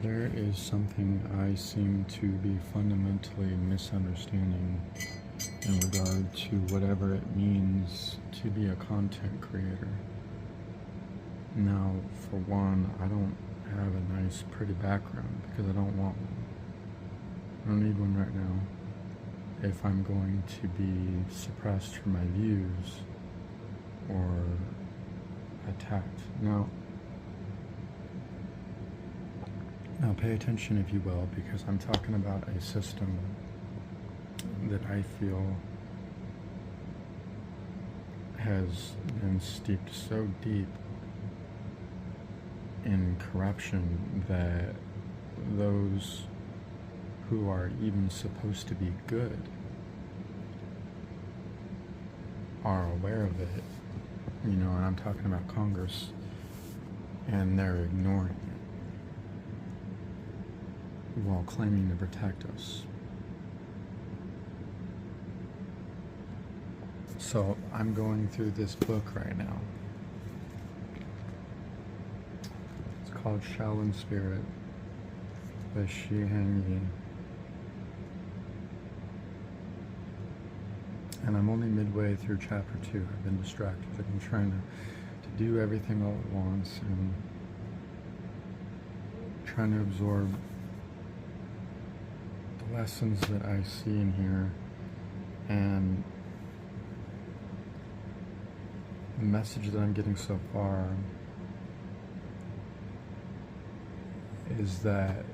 There is something I seem to be fundamentally misunderstanding in regard to whatever it means to be a content creator. Now, for one, I don't have a nice, pretty background because I don't want one. I don't need one right now if I'm going to be suppressed for my views or attacked. Now pay attention, if you will, because I'm talking about a system that I feel has been steeped so deep in corruption that those who are even supposed to be good are aware of it, and I'm talking about Congress, and they're ignoring it while claiming to protect us. So I'm going through this book right now. It's called Shaolin Spirit by Shi Hang Yi. And I'm only midway through chapter 2. I've been distracted. I've been trying to do everything all at once and trying to absorb the lessons that I see in here, and the message that I'm getting so far is that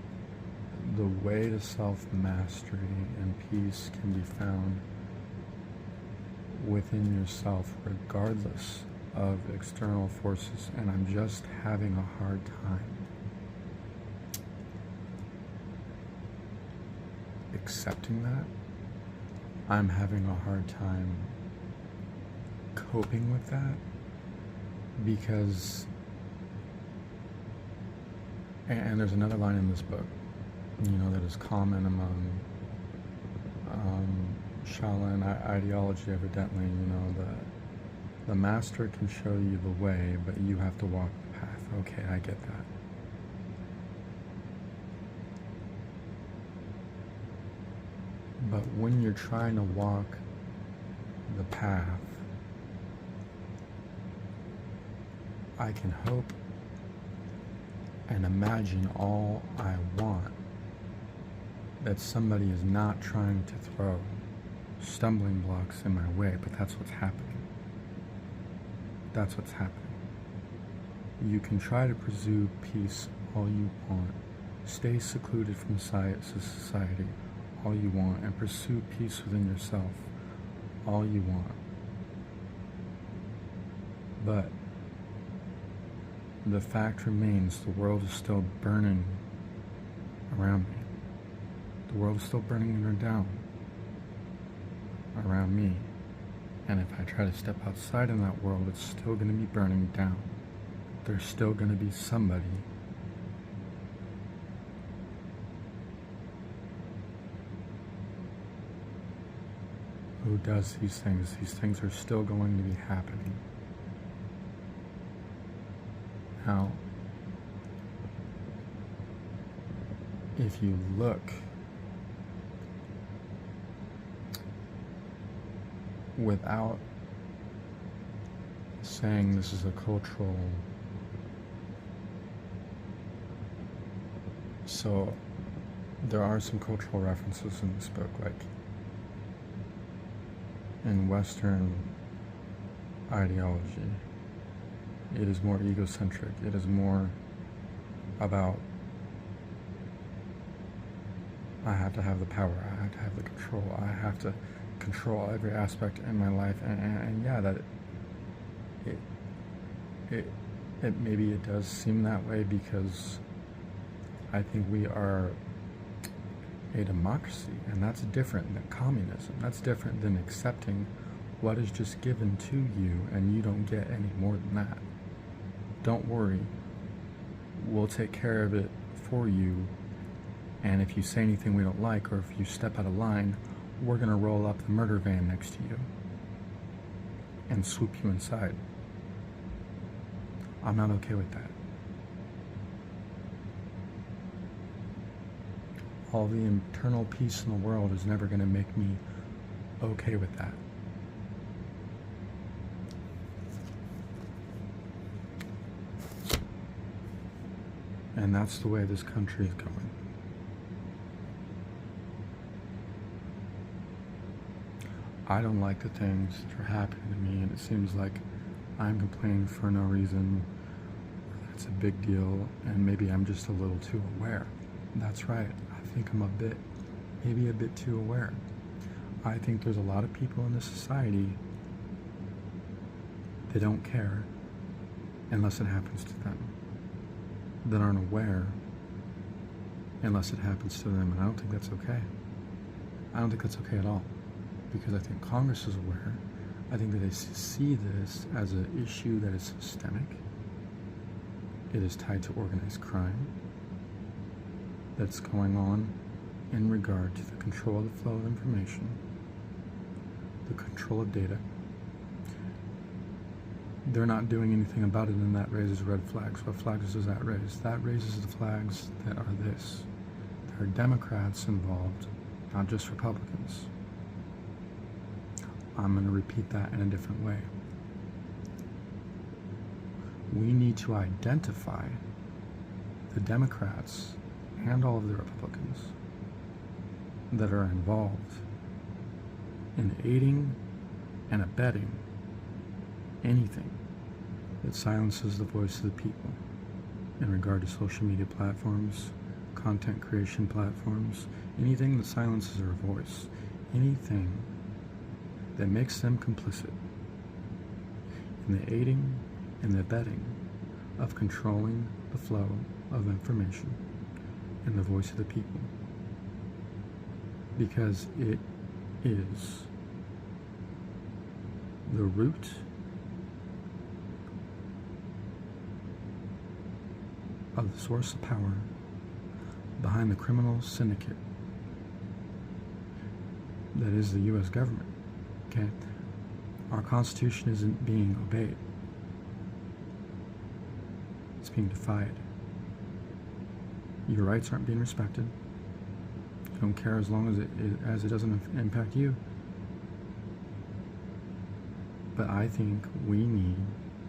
the way to self-mastery and peace can be found within yourself regardless of external forces, and I'm just having a hard time accepting that. I'm having a hard time coping with that because, and there's another line in this book, that is common among Shaolin ideology, evidently, the master can show you the way, but you have to walk the path. Okay, I get that. But when you're trying to walk the path, I can hope and imagine all I want that somebody is not trying to throw stumbling blocks in my way, but that's what's happening. That's what's happening. You can try to pursue peace all you want, stay secluded from society all you want, and pursue peace within yourself all you want. But the fact remains, the world is still burning around me. The world is still burning down around me. And if I try to step outside in that world, it's still going to be burning down. There's still going to be somebody who does these things. These things are still going to be happening. Now, if you look without saying this is a cultural, so there are some cultural references in this book, like in Western ideology, it is more egocentric. It is more about, I have to have the power, I have to have the control, I have to control every aspect in my life, and yeah, that it maybe it does seem that way because I think we are a democracy, and that's different than communism. That's different than accepting what is just given to you and you don't get any more than that. Don't worry, we'll take care of it for you, and if you say anything we don't like, or if you step out of line, we're going to roll up the murder van next to you and swoop you inside. I'm not okay with that. all the internal peace in the world is never going to make me okay with that. And that's the way this country is going. I don't like the things that are happening to me, and it seems like I'm complaining for no reason. It's a big deal, and maybe I'm just a little too aware. That's right. I think I'm maybe a bit too aware. I think there's a lot of people in this society that don't care unless it happens to them, that aren't aware unless it happens to them, and I don't think that's okay. I don't think that's okay at all, because I think Congress is aware. I think that they see this as an issue that is systemic. It is tied to organized crime that's going on in regard to the control of the flow of information, the control of data. They're not doing anything about it, and that raises red flags. What flags does that raise? That raises the flags that are this. There are Democrats involved, not just Republicans. I'm going to repeat that in a different way. We need to identify the Democrats and all of the Republicans that are involved in aiding and abetting anything that silences the voice of the people in regard to social media platforms, content creation platforms, anything that silences their voice, anything that makes them complicit in the aiding and the abetting of controlling the flow of information and the voice of the people, because it is the root of the source of power behind the criminal syndicate that is the U.S. government. Okay? Our Constitution isn't being obeyed. It's being defied. Your rights aren't being respected. You don't care as long as it doesn't impact you. But I think we need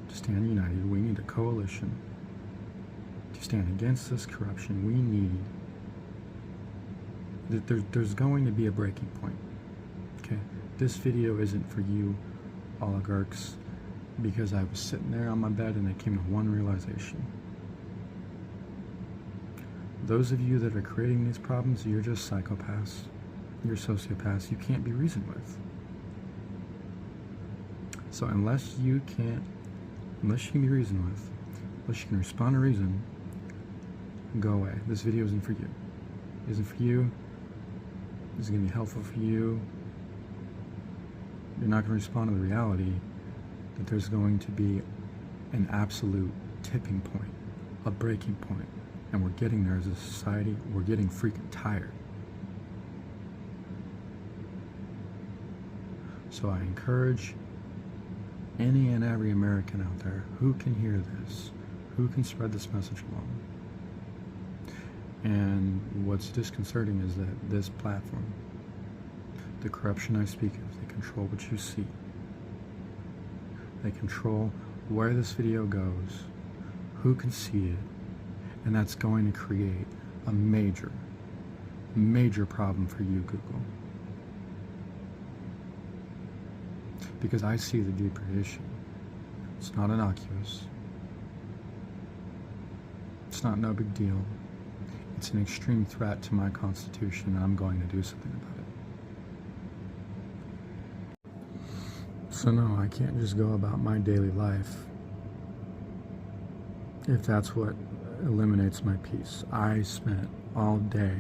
to stand united. We need a coalition to stand against this corruption. We need... There's going to be a breaking point. Okay? This video isn't for you, oligarchs, because I was sitting there on my bed and I came to one realization. Those of you that are creating these problems, you're just psychopaths. You're sociopaths. You can't be reasoned with. So unless you can be reasoned with, unless you can respond to reason, go away. This video isn't for you. It isn't for you. This is going to be helpful for you. You're not going to respond to the reality that there's going to be an absolute tipping point, a breaking point. And we're getting there as a society. We're getting freaking tired. So I encourage any and every American out there who can hear this, who can spread this message along. And what's disconcerting is that this platform, the corruption I speak of, they control what you see. They control where this video goes, who can see it, and that's going to create a major, major problem for you, Google. Because I see the deeper issue. It's not innocuous. It's not no big deal. It's an extreme threat to my Constitution, and I'm going to do something about it. So no, I can't just go about my daily life if that's what eliminates my peace. I spent all day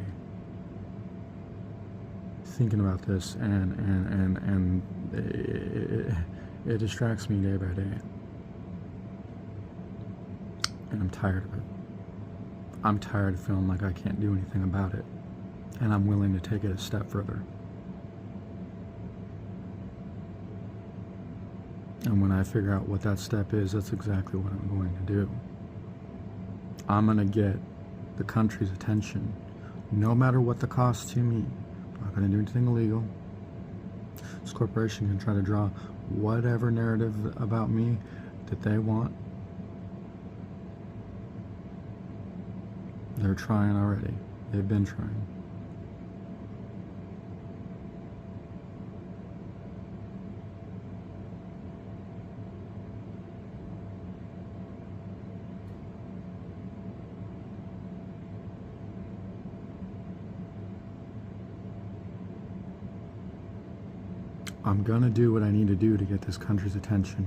thinking about this, and it distracts me day by day, and I'm tired of it. I'm tired of feeling like I can't do anything about it, and I'm willing to take it a step further. And when I figure out what that step is, that's exactly what I'm going to do. I'm going to get the country's attention no matter what the cost to me. I'm not going to do anything illegal. This corporation can try to draw whatever narrative about me that they want. They're trying already. They've been trying. I'm gonna do what I need to do to get this country's attention.